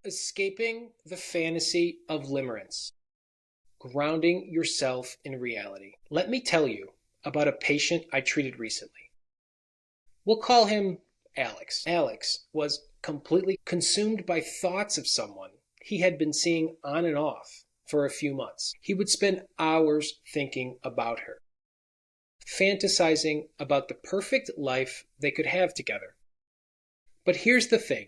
Escaping the fantasy of limerence, grounding yourself in reality. Let me tell you about a patient I treated recently. We'll call him Alex. Alex was completely consumed by thoughts of someone he had been seeing on and off for a few months. He would spend hours thinking about her, fantasizing about the perfect life they could have together. But here's the thing.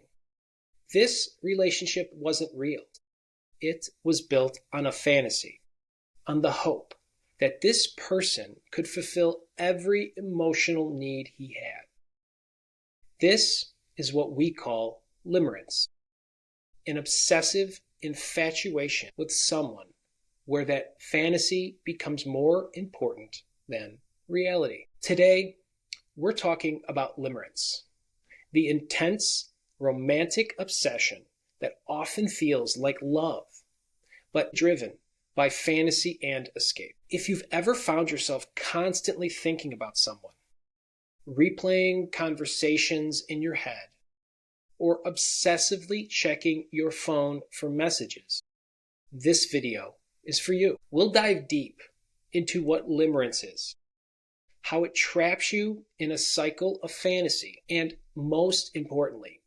This relationship wasn't real. It was built on a fantasy, on the hope that this person could fulfill every emotional need he had. This is what we call limerence, an obsessive infatuation with someone where that fantasy becomes more important than reality. Today, we're talking about limerence, the intense romantic obsession that often feels like love, but driven by fantasy and escape. If you've ever found yourself constantly thinking about someone, replaying conversations in your head, or obsessively checking your phone for messages, this video is for you. We'll dive deep into what limerence is, how it traps you in a cycle of fantasy, and most importantly,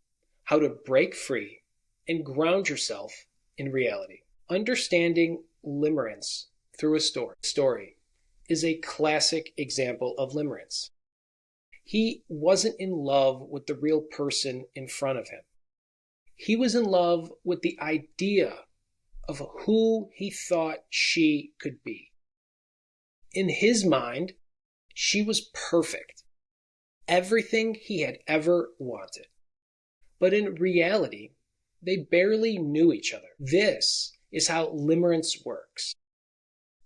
how to break free and ground yourself in reality. Understanding limerence through a story is a classic example of limerence. He wasn't in love with the real person in front of him. He was in love with the idea of who he thought she could be. In his mind, she was perfect, everything he had ever wanted. But in reality, they barely knew each other. This is how limerence works.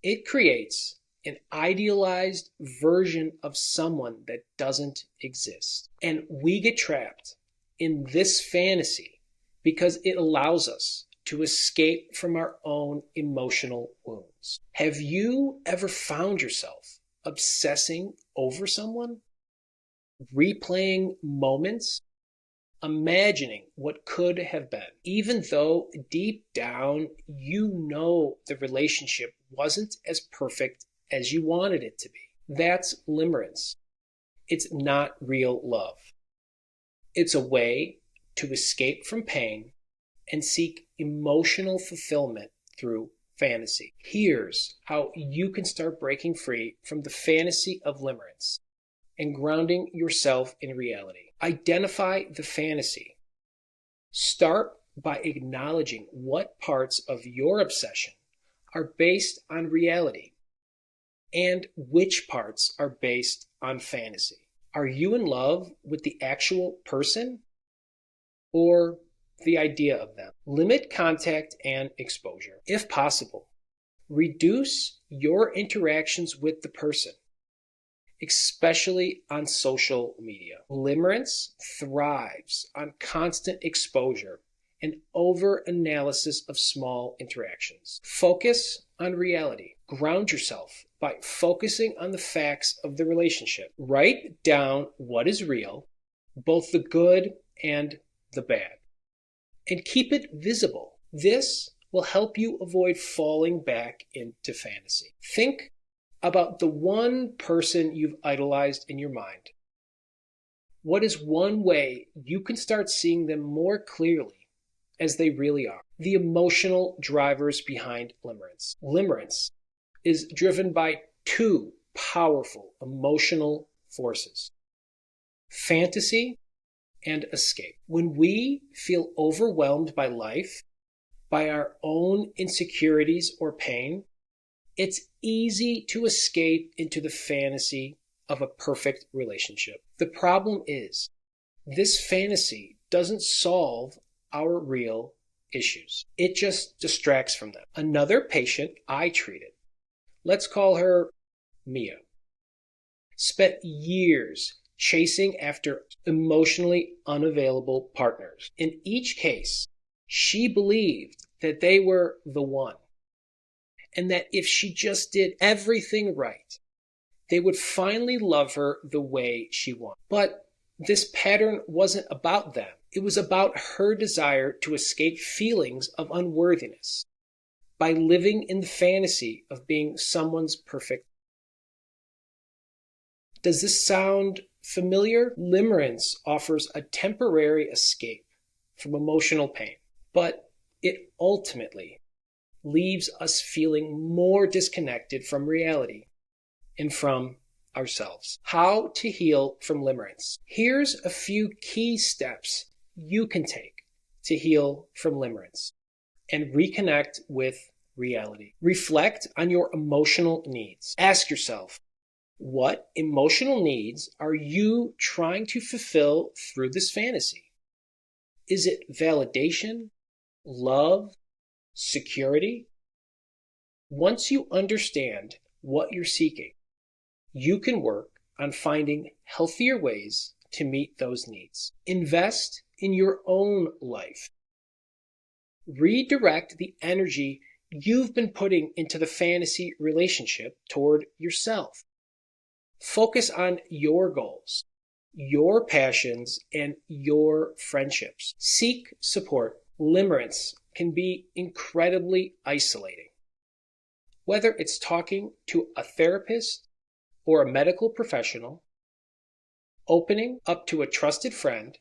It creates an idealized version of someone that doesn't exist. And we get trapped in this fantasy because it allows us to escape from our own emotional wounds. Have you ever found yourself obsessing over someone? Replaying moments? Imagining what could have been, even though deep down you know the relationship wasn't as perfect as you wanted it to be. That's limerence. It's not real love. It's a way to escape from pain and seek emotional fulfillment through fantasy. Here's how you can start breaking free from the fantasy of limerence and grounding yourself in reality. Identify the fantasy. Start by acknowledging what parts of your obsession are based on reality and which parts are based on fantasy. Are you in love with the actual person or the idea of them? Limit contact and exposure. If possible, reduce your interactions with the person, especially on social media. Limerence thrives on constant exposure and over-analysis of small interactions. Focus on reality. Ground yourself by focusing on the facts of the relationship. Write down what is real, both the good and the bad, and keep it visible. This will help you avoid falling back into fantasy. Think about the one person you've idolized in your mind. What is one way you can start seeing them more clearly as they really are? The emotional drivers behind limerence. Limerence is driven by two powerful emotional forces: fantasy and escape. When we feel overwhelmed by life, by our own insecurities or pain, it's easy to escape into the fantasy of a perfect relationship. The problem is, this fantasy doesn't solve our real issues. It just distracts from them. Another patient I treated, let's call her Mia, spent years chasing after emotionally unavailable partners. In each case, she believed that they were the one, and that if she just did everything right, they would finally love her the way she wanted. But this pattern wasn't about them. It was about her desire to escape feelings of unworthiness by living in the fantasy of being someone's perfect. Does this sound familiar? Limerence offers a temporary escape from emotional pain, but it ultimately leaves us feeling more disconnected from reality and from ourselves. How to heal from limerence. Here's a few key steps you can take to heal from limerence and reconnect with reality. Reflect on your emotional needs. Ask yourself, what emotional needs are you trying to fulfill through this fantasy? Is it validation, love, security? Once you understand what you're seeking, you can work on finding healthier ways to meet those needs. Invest in your own life. Redirect the energy you've been putting into the fantasy relationship toward yourself. Focus on your goals, your passions, and your friendships. Seek support. Limerence can be incredibly isolating. Whether it's talking to a therapist or a medical professional, opening up to a trusted friend,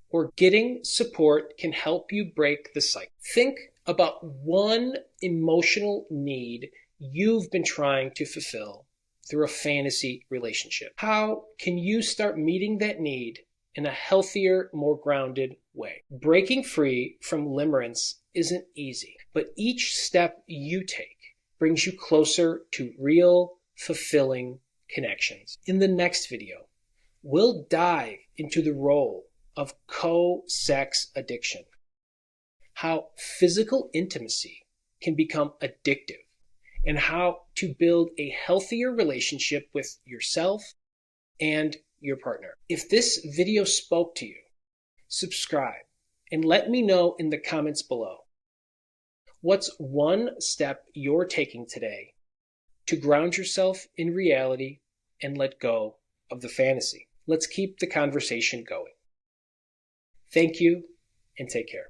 or getting support can help you break the cycle. Think about one emotional need you've been trying to fulfill through a fantasy relationship. How can you start meeting that need in a healthier, more grounded way? Breaking free from limerence isn't easy, but each step you take brings you closer to real, fulfilling connections. In the next video, we'll dive into the role of co-sex addiction, how physical intimacy can become addictive, and how to build a healthier relationship with yourself and your partner. If this video spoke to you, subscribe and let me know in the comments below. What's one step you're taking today to ground yourself in reality and let go of the fantasy? Let's keep the conversation going. Thank you and take care.